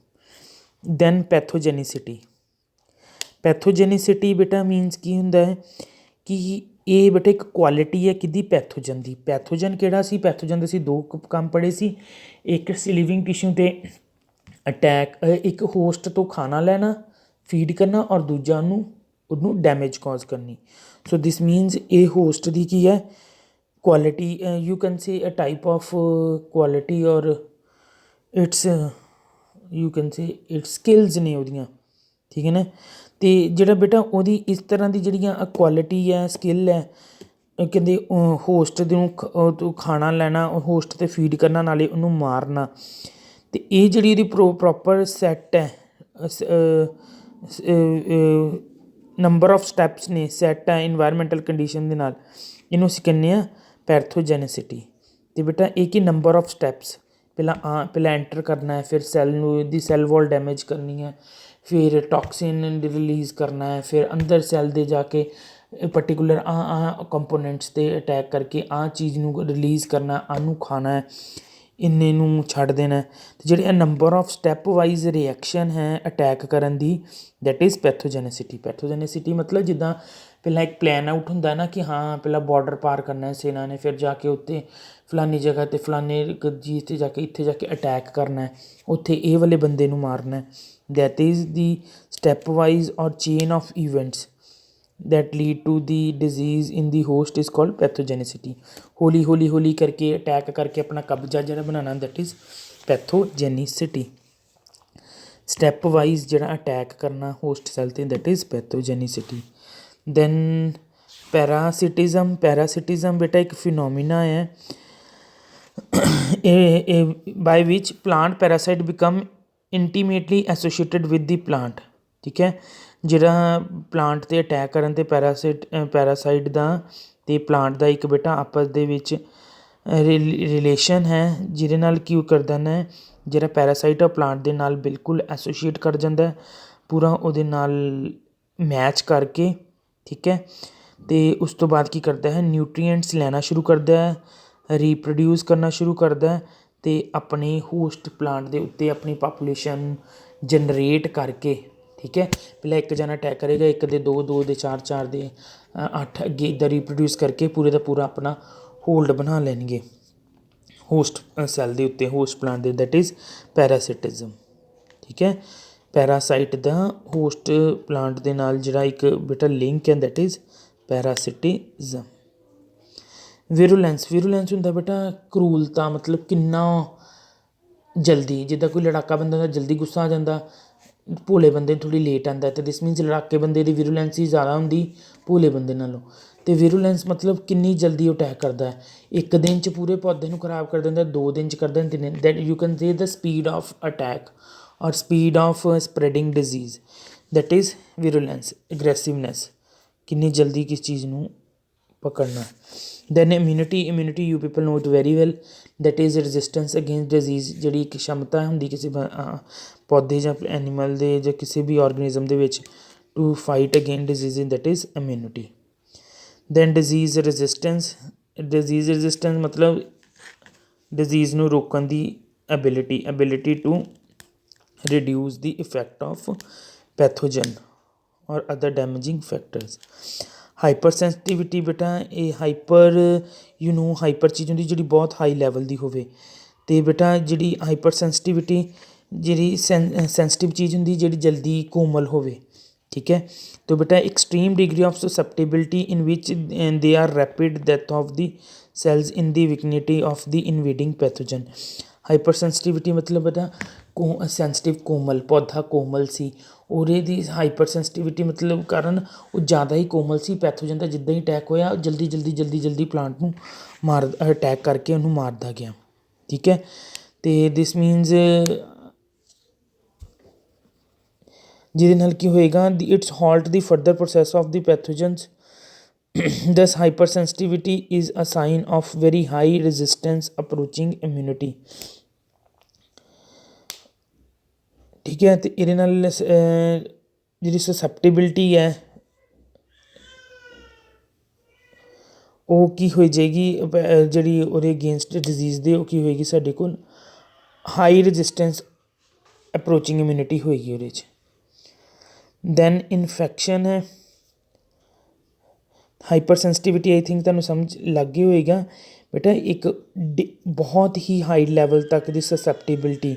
ਦੈਨ ਪੈਥੋਜੈਨੀਸਿਟੀ। ਪੈਥੋਜੈਨੀਸਿਟੀ ਬੇਟਾ ਮੀਨਸ ਕੀ ਹੁੰਦਾ ਹੈ ਕਿ ਇਹ ਬੇਟਾ ਇੱਕ ਕੁਆਲਿਟੀ ਹੈ ਕਿਹਦੀ, ਪੈਥੋਜਨ ਦੀ। ਪੈਥੋਜਨ ਕਿਹੜਾ ਸੀ, ਪੈਥੋਜਨ ਦੇ ਅਸੀਂ ਦੋ ਕੰਮ ਪੜ੍ਹੇ ਸੀ। ਇੱਕ ਸੀ ਲਿਵਿੰਗ ਟਿਸ਼ੂ 'ਤੇ ਅਟੈਕ, ਇੱਕ ਹੋਸਟ ਤੋਂ ਖਾਣਾ ਲੈਣਾ ਫੀਡ ਕਰਨਾ, ਔਰ ਦੂਜਾ ਉਹਨੂੰ ਡੈਮੇਜ ਕਾਜ਼ ਕਰਨੀ। ਸੋ ਦਿਸ ਮੀਨਸ ਇਹ ਹੋਸਟ ਦੀ ਕੀ ਹੈ quality, you can say a type of quality, ਔਰ its you can say its skills ਨੇ ਉਹਦੀਆਂ, ਠੀਕ ਹੈ ਨਾ। ਅਤੇ ਜਿਹੜਾ ਬੇਟਾ ਉਹਦੀ ਇਸ ਤਰ੍ਹਾਂ ਦੀ ਜਿਹੜੀਆਂ ਕੁਆਲਿਟੀ ਹੈ, ਸਕਿੱਲ ਹੈ, ਕਹਿੰਦੇ ਹੋਸਟ ਨੂੰ ਖਾਣਾ ਲੈਣਾ, ਹੋਸਟ 'ਤੇ ਫੀਡ ਕਰਨਾ, ਨਾਲੇ ਉਹਨੂੰ ਮਾਰਨਾ, ਅਤੇ ਇਹ ਜਿਹੜੀ ਇਹਦੀ ਪ੍ਰੋਪਰ ਸੈੱਟ ਹੈ, ਨੰਬਰ ਆਫ ਸਟੈਪਸ ਨੇ, ਸੈੱਟ ਹੈ ਇਨਵਾਇਰਮੈਂਟਲ ਕੰਡੀਸ਼ਨ ਦੇ ਨਾਲ, ਇਹਨੂੰ ਅਸੀਂ ਕਹਿੰਦੇ ਹਾਂ ਪੈਥੋਜੈਨਿਸਿਟੀ। ਅਤੇ ਬੇਟਾ ਇਹ ਕੀ ਨੰਬਰ ਆਫ ਸਟੈਪਸ, ਪਹਿਲਾਂ ਐਂਟਰ ਕਰਨਾ ਹੈ, ਫਿਰ ਸੈੱਲ ਨੂੰ ਇਹਦੀ ਸੈੱਲ ਵਾਲ ਡੈਮੇਜ ਕਰਨੀ ਹੈ, ਫਿਰ ਟੌਕਸਿਨ ਰਿਲੀਜ਼ ਕਰਨਾ ਹੈ, ਫਿਰ ਅੰਦਰ ਸੈੱਲ ਦੇ ਜਾ ਕੇ ਪਰਟੀਕੂਲਰ ਕੰਪੋਨੈਂਟਸ 'ਤੇ ਅਟੈਕ ਕਰਕੇ ਚੀਜ਼ ਨੂੰ ਰਿਲੀਜ਼ ਕਰਨਾ, ਨੂੰ ਖਾਣਾ ਹੈ, ਇੰਨੇ ਨੂੰ ਛੱਡ ਦੇਣਾ। ਅਤੇ ਜਿਹੜੇ number of step wise reaction ਹੈ ਅਟੈਕ ਕਰਨ ਦੀ, ਦੈਟ ਇਜ਼ ਪੈਥੋਜੈਨਿਸਿਟੀ। ਪੈਥੋਜੈਨਿਸਿਟੀ ਮਤਲਬ ਜਿੱਦਾਂ ਪਹਿਲਾਂ ਇੱਕ ਪਲਾਨ ਆਊਟ ਹੁੰਦਾ ਨਾ ਕਿ ਹਾਂ ਪਹਿਲਾਂ ਬਾਰਡਰ ਪਾਰ ਕਰਨਾ ਸੈਨਾ ਨੇ, ਫਿਰ ਜਾ ਕੇ ਉੱਤੇ ਫਲਾਨੀ ਜਗ੍ਹਾ 'ਤੇ ਫਲਾਨੇ ਚੀਜ਼ 'ਤੇ ਜਾ ਕੇ ਇੱਥੇ ਜਾ ਕੇ ਅਟੈਕ ਕਰਨਾ, ਉੱਥੇ ਇਹ ਵਾਲੇ ਬੰਦੇ ਨੂੰ ਮਾਰਨਾ, that is the step wise ਔਰ chain of events that lead to the disease in the host is called pathogenicity। ਹੌਲੀ ਹੌਲੀ ਹੌਲੀ ਕਰਕੇ ਅਟੈਕ ਕਰਕੇ ਆਪਣਾ ਕਬਜ਼ਾ ਜਿਹੜਾ ਬਣਾਉਣਾ, that is pathogenicity। Step wise ਜਿਹੜਾ ਅਟੈਕ ਕਰਨਾ ਹੋਸਟ ਸੈੱਲ 'ਤੇ, that is pathogenicity। then ਪੈਰਾਸਿਟਿਜ਼ਮ ਬੇਟਾ ਇੱਕ ਫਿਨੋਮੀਨਾ ਹੈ by which plant parasite become intimately associated with the plant, ਠੀਕ ਹੈ। ਜਿਹੜਾ ਪਲਾਂਟ 'ਤੇ ਅਟੈਕ ਕਰਨ 'ਤੇ ਪੈਰਾਸਾਈਟ ਦਾ ਅਤੇ ਪਲਾਂਟ ਦਾ ਇੱਕ ਬੇਟਾ ਆਪਸ ਦੇ ਵਿੱਚ ਰਿਲੇਸ਼ਨ ਹੈ, ਜਿਹਦੇ ਨਾਲ ਕੀ ਕਰਦਾ ਨਾ, ਜਿਹੜਾ ਪੈਰਾਸਾਈਟ ਆ ਪਲਾਂਟ ਦੇ ਨਾਲ ਬਿਲਕੁਲ ਐਸੋਸ਼ੀਏਟ ਕਰ ਜਾਂਦਾ, ਪੂਰਾ ਉਹਦੇ ਨਾਲ ਮੈਚ ਕਰਕੇ, ਠੀਕ ਹੈ। ਅਤੇ ਉਸ ਤੋਂ ਬਾਅਦ ਕੀ ਕਰਦਾ ਹੈ, ਨਿਊਟਰੀਐਂਟਸ ਲੈਣਾ ਸ਼ੁਰੂ ਕਰਦਾ ਹੈ, ਰੀਪਰੋਡਿਊਸ ਕਰਨਾ ਸ਼ੁਰੂ ਕਰਦਾ, ਅਤੇ ਆਪਣੇ ਹੋਸਟ ਪਲਾਂਟ ਦੇ ਉੱਤੇ ਆਪਣੀ ਪਾਪੂਲੇਸ਼ਨ ਜਨਰੇਟ ਕਰਕੇ, ਠੀਕ ਹੈ। ਪਹਿਲਾਂ ਇੱਕ ਜਣਾ ਅਟੈਕ ਕਰੇਗਾ, ਇੱਕ ਦੇ ਦੋ, ਦੋ ਦੇ ਚਾਰ, ਚਾਰ ਦੇ 8, ਅੱਗੇ ਇੱਦਾਂ ਰੀਪਰੋਡਿਊਸ ਕਰਕੇ ਪੂਰੇ ਦਾ ਪੂਰਾ ਆਪਣਾ ਹੋਲਡ ਬਣਾ ਲੈਣਗੇ ਹੋਸਟ ਸੈੱਲ ਦੇ ਉੱਤੇ, ਹੋਸਟ ਪਲਾਂਟ ਦੇ, ਦੈਟ ਇਜ਼ ਪੈਰਾਸਿਟਿਜ਼ਮ, ਠੀਕ ਹੈ। ਪੈਰਾਸਾਈਟ ਦਾ ਹੋਸਟ ਪਲਾਂਟ ਦੇ ਨਾਲ ਜਿਹੜਾ ਇੱਕ ਬੇਟਾ ਲਿੰਕ ਹੈ, ਦੈਟ ਇਜ਼ ਪੈਰਾਸਿਟਿਜ਼ਮ। ਵਿਰੂਲੈਂਸ ਹੁੰਦਾ ਬੇਟਾ ਕਰੂਲਤਾ, ਮਤਲਬ ਕਿੰਨਾ ਜਲਦੀ, ਜਿੱਦਾਂ ਕੋਈ ਲੜਾਕਾ ਬੰਦਾ ਦਾ ਜਲਦੀ ਗੁੱਸਾ ਆ ਜਾਂਦਾ, ਭੋਲੇ ਬੰਦੇ ਨੂੰ ਥੋੜ੍ਹੀ ਲੇਟ ਆਉਂਦਾ, ਅਤੇ ਦਿਸ ਮੀਨਸ ਲੜਾਕੇ ਬੰਦੇ ਦੀ ਵਿਰੂਲੈਂਸ ਹੀ ਜ਼ਿਆਦਾ ਹੁੰਦੀ ਭੋਲੇ ਬੰਦੇ ਨਾਲੋਂ। ਅਤੇ ਵਿਰੂਲੈਂਸ ਮਤਲਬ ਕਿੰਨੀ ਜਲਦੀ ਉਹ ਅਟੈਕ ਕਰਦਾ ਹੈ, ਇੱਕ ਦਿਨ 'ਚ ਪੂਰੇ ਪੌਦੇ ਨੂੰ ਖਰਾਬ ਕਰ ਦਿੰਦਾ, 2 ਦਿਨ 'ਚ ਕਰ ਦਿੰਦਾ, 3 ਦਿਨ, that you can say the speed of attack ਔਰ speed of spreading disease, that is virulence. Aggressiveness, ਕਿੰਨੀ ਜਲਦੀ ਕਿਸ ਚੀਜ਼ ਨੂੰ ਪਕੜਨਾ। Then immunity you people know it very well, that is resistance against disease. ਜਿਹੜੀ ਇੱਕ क्षमता ਹੁੰਦੀ ਕਿਸੇ ਪੌਦੇ ਜਾਂ ਐਨੀਮਲ ਦੇ ਜਾਂ ਕਿਸੇ ਵੀ ਔਰਗੈਨਿਜ਼ਮ ਦੇ ਵਿੱਚ to fight against disease, that is immunity. Then disease resistance ਮਤਲਬ ਡਿਜ਼ੀਜ਼ ਨੂੰ ਰੋਕਣ ਦੀ ability to reduce the effect of pathogen or other damaging factors. Hyper sensitivity ਬੇਟਾ ਇਹ ਹਾਈਪਰ ਚੀਜ਼ ਹੁੰਦੀ ਜਿਹੜੀ ਬਹੁਤ ਹਾਈ ਲੈਵਲ ਦੀ ਹੋਵੇ, ਅਤੇ ਬੇਟਾ ਜਿਹੜੀ ਹਾਈਪਰ ਸੈਂਸਿਟੀਵਿਟੀ ਜਿਹੜੀ ਸੈਂਸਿਟਿਵ ਚੀਜ਼ ਹੁੰਦੀ ਜਿਹੜੀ ਜਲਦੀ ਕੋਮਲ ਹੋਵੇ, ਠੀਕ ਹੈ। ਅਤੇ ਬੇਟਾ extreme degree of susceptibility in ਵਿਚ they are rapid death of the cells in the vicinity of the invading pathogen. Hypersensitivity ਮਤਲਬ ਬੇਟਾ ਸੈਂਸਿਟਿਵ ਕੋਮਲ, ਪੌਦਾ ਕੋਮਲ ਸੀ, ਉਹਦੇ ਦੀ ਹਾਈਪਰ ਸੈਂਸਿਟੀਵਿਟੀ ਮਤਲਬ ਕਾਰਨ ਉਹ ਜ਼ਿਆਦਾ ਹੀ ਕੋਮਲ ਸੀ, ਪੈਥੋਜਨ ਦਾ ਜਿੱਦਾਂ ਹੀ ਅਟੈਕ ਹੋਇਆ ਜਲਦੀ ਪਲਾਂਟ ਨੂੰ ਅਟੈਕ ਕਰਕੇ ਉਹਨੂੰ ਮਾਰਦਾ ਗਿਆ, ਠੀਕ ਹੈ। ਅਤੇ ਦਿਸ ਮੀਨਸ ਜਿਹਦੇ ਨਾਲ ਕੀ ਹੋਏਗਾ, it's halt the further process of the pathogens Thus, hypersensitivity is a sign of very high resistance approaching immunity. ठीक है, तो ਇਹਦੇ ਨਾਲ ਜਿਹੜੀ ਸਸੈਪਟੇਬਿਲਟੀ ਹੈ ਉਹ ਕੀ ਹੋ ਜਾਏਗੀ, ਜਿਹੜੀ ਉਹਦੇ ਅਗੇਂਸਟ ਡਿਜ਼ੀਜ਼ ਦੇ ਉਹ ਕੀ ਹੋਏਗੀ, ਸਾਡੇ ਕੋਲ ਹਾਈ ਰਜਿਸਟੈਂਸ ਅਪਰੋਚਿੰਗ ਇਮਿਊਨਿਟੀ ਹੋਏਗੀ ਉਹਦੇ 'ਚ। ਦੈਨ ਇਨਫੈਕਸ਼ਨ ਹੈ, ਹਾਈਪਰ ਸੈਂਸਿਟਿਵਿਟੀ ਆਈ ਥਿੰਕ ਤੁਹਾਨੂੰ ਸਮਝ ਲੱਗ ਗਿਆ ਹੋਏਗਾ ਬੇਟਾ, ਇੱਕ ਬਹੁਤ ਹੀ ਹਾਈ ਲੈਵਲ ਤੱਕ ਦੀ ਸਸੈਪਟੇਬਿਲਟੀ,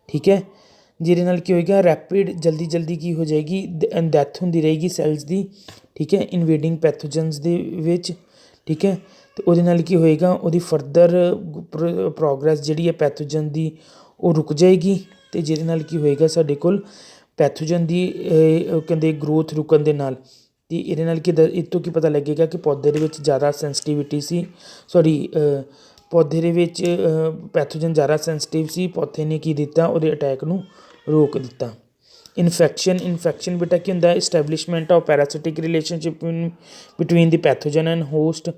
ਠੀਕ ਹੈ, ਜਿਹਦੇ ਨਾਲ ਕੀ ਹੋਏਗਾ, ਰੈਪਿਡ ਜਲਦੀ ਕੀ ਹੋ ਜਾਏਗੀ, ਡੈਥ ਹੁੰਦੀ ਰਹੇਗੀ ਸੈਲਸ ਦੀ, ਠੀਕ ਹੈ, ਇਨਵੇਡਿੰਗ ਪੈਥੋਜਨਸ ਦੇ ਵਿੱਚ, ਠੀਕ ਹੈ, ਅਤੇ ਉਹਦੇ ਨਾਲ ਕੀ ਹੋਏਗਾ, ਉਹਦੀ ਫਰਦਰ ਪ੍ਰੋਗਰੈਸ ਜਿਹੜੀ ਹੈ ਪੈਥੋਜਨ ਦੀ ਉਹ ਰੁਕ ਜਾਏਗੀ, ਅਤੇ ਜਿਹਦੇ ਨਾਲ ਕੀ ਹੋਏਗਾ, ਸਾਡੇ ਕੋਲ ਪੈਥੋਜਨ ਦੀ ਕਹਿੰਦੇ ਗਰੋਥ ਰੁਕਣ ਦੇ ਨਾਲ, ਅਤੇ ਇਹਦੇ ਨਾਲ ਇਹ ਤੋਂ ਕੀ ਪਤਾ ਲੱਗੇਗਾ ਕਿ ਪੌਦੇ ਦੇ ਵਿੱਚ ਜ਼ਿਆਦਾ ਸੈਂਸਿਟੀਵਿਟੀ ਸੀ, ਪੌਦੇ ਦੇ ਵਿੱਚ ਪੈਥੋਜਨ ਜ਼ਿਆਦਾ ਸੈਂਸਿਟਿਵ ਸੀ, ਪੌਦੇ ਨੇ ਕੀ ਦਿੱਤਾ, ਉਹਦੇ ਅਟੈਕ ਨੂੰ ਰੋਕ ਦਿੱਤਾ। ਇਨਫੈਕਸ਼ਨ ਬੇਟਾ ਕੀ ਹੁੰਦਾ, ਇਸਟੈਬਲਿਸ਼ਮੈਂਟ of ਪੈਰਾਸਿਟਿਕ relationship between the pathogen and host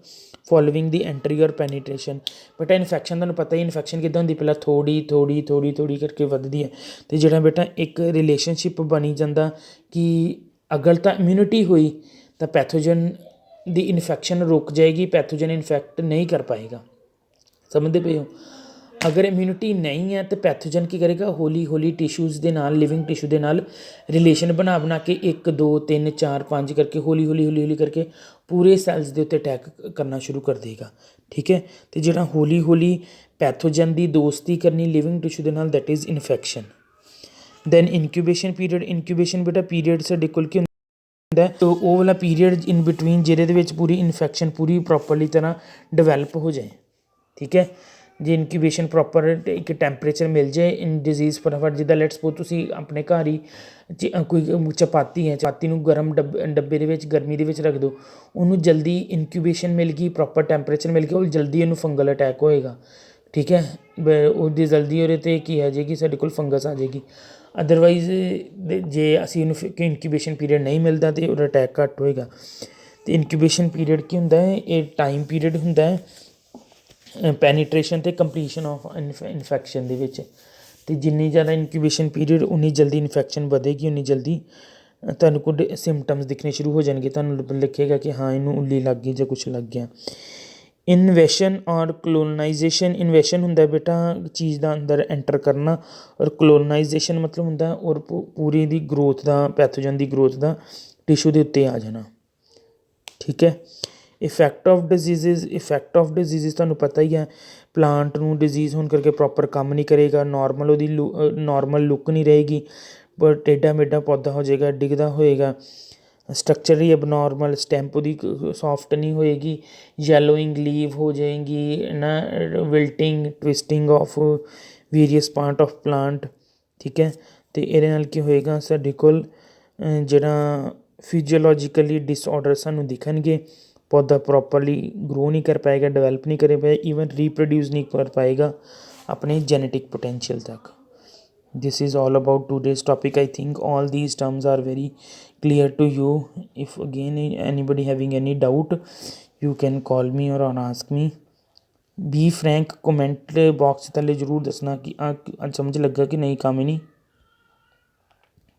following the entry ਔਰ ਪੈਨੀਟ੍ਰੇਸ਼ਨ। ਬੇਟਾ ਇਨਫੈਕਸ਼ਨ ਤੁਹਾਨੂੰ ਪਤਾ ਹੀ, ਇਨਫੈਕਸ਼ਨ ਕਿੱਦਾਂ ਹੁੰਦੀ, ਪਹਿਲਾਂ ਥੋੜ੍ਹੀ ਕਰਕੇ ਵੱਧਦੀ ਹੈ, ਅਤੇ ਜਿਹੜਾ ਬੇਟਾ ਇੱਕ ਰਿਲੇਸ਼ਨਸ਼ਿਪ ਬਣੀ ਜਾਂਦਾ ਕਿ ਅਗਰ ਤਾਂ ਇਮਿਊਨਿਟੀ ਹੋਈ ਤਾਂ ਪੈਥੋਜਨ ਦੀ ਇਨਫੈਕਸ਼ਨ ਰੁਕ ਜਾਏਗੀ, ਪੈਥੋਜਨ ਇਨਫੈਕਟ ਨਹੀਂ ਕਰ ਪਾਏਗਾ, ਸਮਝਦੇ ਪਏ ਹੋ। ਅਗਰ ਇਮਿਊਨਿਟੀ ਨਹੀਂ ਹੈ ਤਾਂ ਪੈਥੋਜਨ ਕੀ ਕਰੇਗਾ, ਹੌਲੀ ਟਿਸ਼ੂਜ਼ ਦੇ ਨਾਲ, ਲਿਵਿੰਗ ਟਿਸ਼ੂ ਦੇ ਨਾਲ ਰਿਲੇਸ਼ਨ ਬਣਾ ਕੇ 1 2 3 4 5 ਕਰਕੇ ਹੌਲੀ ਕਰਕੇ ਪੂਰੇ ਸੈਲਸ ਦੇ ਉੱਤੇ ਅਟੈਕ ਕਰਨਾ ਸ਼ੁਰੂ ਕਰ ਦੇਗਾ, ਠੀਕ ਹੈ, ਅਤੇ ਜਿਹੜਾ ਹੌਲੀ ਪੈਥੋਜਨ ਦੀ ਦੋਸਤੀ ਕਰਨੀ ਲਿਵਿੰਗ ਟਿਸ਼ੂ ਦੇ ਨਾਲ, that is infection. Then incubation ਬੇਟਾ ਪੀਰੀਅਡ ਸਾਡੇ ਕੋਲ ਕੀ ਹੁੰਦਾ, ਉਹ ਵਾਲਾ ਪੀਰੀਅਡ ਇਨ ਬਿਟਵੀਨ ਜਿਹਦੇ ਦੇ ਵਿੱਚ ਪੂਰੀ ਇਨਫੈਕਸ਼ਨ ਪੂਰੀ ਪ੍ਰੋਪਰਲੀ ਤਰ੍ਹਾਂ ਡਿਵੈਲਪ ਹੋ ਜਾਏ, ਠੀਕ ਹੈ, ਜੇ ਇਨਕਿਊਬੇਸ਼ਨ ਪ੍ਰੋਪਰ ਇੱਕ ਟੈਂਪਰੇਚਰ ਮਿਲ ਜਾਏ, ਇਨ ਡਿਜ਼ੀਜ਼ ਫਟਾਫਟ, ਜਿੱਦਾਂ ਲੈਟਸ ਸਪੋਜ਼ ਤੁਸੀਂ ਆਪਣੇ ਘਰ ਹੀ ਕੋਈ ਚਪਾਤੀ ਨੂੰ ਗਰਮ ਡੱਬੇ ਦੇ ਵਿੱਚ ਗਰਮੀ ਦੇ ਵਿੱਚ ਰੱਖ ਦਿਓ, ਉਹਨੂੰ ਜਲਦੀ ਇਨਕਿਊਬੇਸ਼ਨ ਮਿਲ ਗਈ, ਪ੍ਰੋਪਰ ਟੈਂਪਰੇਚਰ ਮਿਲ ਗਿਆ, ਉਹ ਜਲਦੀ ਉਹਨੂੰ ਫੰਗਲ ਅਟੈਕ ਹੋਏਗਾ, ਠੀਕ ਹੈ, ਉਹਦੀ ਜਲਦੀ ਉਹਦੇ 'ਤੇ ਕੀ ਆ ਜਾਏਗੀ, ਸਾਡੇ ਕੋਲ ਫੰਗਸ ਆ ਜਾਏਗੀ। ਅਦਰਵਾਈਜ਼ ਜੇ ਅਸੀਂ ਉਹਨੂੰ ਇਨਕਿਊਬੇਸ਼ਨ ਪੀਰੀਅਡ ਨਹੀਂ ਮਿਲਦਾ ਤਾਂ ਉਹਦਾ ਅਟੈਕ ਘੱਟ ਹੋਏਗਾ। ਅਤੇ ਇਨਕਿਊਬੇਸ਼ਨ ਪੀਰੀਅਡ ਕੀ ਹੁੰਦਾ ਹੈ, ਇਹ ਟਾਈਮ ਪੀਰੀਅਡ ਹੁੰਦਾ ਹੈ ਪੈਨੀਟ੍ਰੇਸ਼ਨ ਅਤੇ ਕੰਪਲੀਸ਼ਨ ਆਫ ਇਨਫੈਕਸ਼ਨ ਦੇ ਵਿੱਚ, ਅਤੇ ਜਿੰਨੀ ਜ਼ਿਆਦਾ ਇਨਕਿਊਬੇਸ਼ਨ ਪੀਰੀਅਡ ਉਨੀ ਜਲਦੀ ਇਨਫੈਕਸ਼ਨ ਵਧੇਗੀ, ਉਨੀ ਜਲਦੀ ਤੁਹਾਨੂੰ ਕੁਝ ਸਿੰਪਟਮਸ ਦਿਖਣੇ ਸ਼ੁਰੂ ਹੋ ਜਾਣਗੇ, ਤੁਹਾਨੂੰ ਲਿਖੇਗਾ ਕਿ ਹਾਂ ਇਹਨੂੰ ਉੱਲੀ ਲੱਗ ਗਈ ਜਾਂ ਕੁਛ ਲੱਗ ਗਿਆ। ਇਨਵੇਸ਼ਨ ਔਰ ਕਲੋਨਾਈਜੇਸ਼ਨ, ਇਨਵੇਸ਼ਨ ਹੁੰਦਾ ਬੇਟਾ ਚੀਜ਼ ਦਾ ਅੰਦਰ ਐਂਟਰ ਕਰਨਾ, ਔਰ ਕਲੋਨਾਈਜੇਸ਼ਨ ਮਤਲਬ ਹੁੰਦਾ ਔਰ ਪੂਰੀ ਦੀ ਗਰੋਥ ਦਾ, ਪੈਥੋਜਨ ਦੀ ਗਰੋਥ ਦਾ ਟਿਸ਼ੂ ਦੇ ਉੱਤੇ ਆ ਜਾਣਾ, ਠੀਕ ਹੈ। ਇਫੈਕਟ ਆਫ ਡਿਜ਼ੀਜ਼ ਤੁਹਾਨੂੰ ਪਤਾ ਹੀ ਹੈ, ਪਲਾਂਟ ਨੂੰ ਡਿਜ਼ੀਜ਼ ਹੋਣ ਕਰਕੇ ਪ੍ਰੋਪਰ ਕੰਮ ਨਹੀਂ ਕਰੇਗਾ, ਉਹਦੀ ਨੋਰਮਲ ਲੁੱਕ ਨਹੀਂ ਰਹੇਗੀ, ਪਰ ਟੇਢਾ ਮੇਢਾ ਪੌਦਾ ਹੋ ਜਾਏਗਾ, ਡਿੱਗਦਾ ਹੋਏਗਾ, ਸਟਰਕਚਰ ਹੀ ਅਬਨੋਰਮਲ, ਸਟੈਂਪ ਉਹਦੀ ਸੋਫਟ ਨਹੀਂ ਹੋਏਗੀ, ਯੈਲੋਇੰਗ ਲੀਵ ਹੋ ਜਾਏਗੀ ਨਾ, wilting twisting of various part of plant, ਠੀਕ ਹੈ, ਅਤੇ ਇਹਦੇ ਨਾਲ ਕੀ ਹੋਏਗਾ, ਸਾਡੇ ਕੋਲ ਜਿਹੜਾ ਫਿਜ਼ੀਓਲੋਜੀਕਲੀ ਡਿਸਆਰਡਰ ਸਾਨੂੰ ਦਿਖਣਗੇ, ਪੌਦਾ ਪ੍ਰੋਪਰਲੀ ਗਰੋ ਨਹੀਂ ਕਰ ਪਾਏਗਾ, ਡਿਵੈਲਪ ਨਹੀਂ ਕਰ ਪਾਏਗਾ, ਈਵਨ ਰੀਪਰੋਡਿਊਸ ਨਹੀਂ ਕਰ ਪਾਏਗਾ ਆਪਣੇ ਜੈਨੇਟਿਕ ਪੋਟੈਂਸ਼ੀਅਲ ਤੱਕ। This is all about today's topic. I think all these terms are very clear to you. If again anybody having any doubt, you can call me or ask me. Be frank, comment box ਥੱਲੇ ਜ਼ਰੂਰ ਦੱਸਣਾ ਕਿ ਅੱਜ ਸਮਝ ਲੱਗਾ ਕਿ ਨਹੀਂ ਕੰਮ ਨਹੀਂ।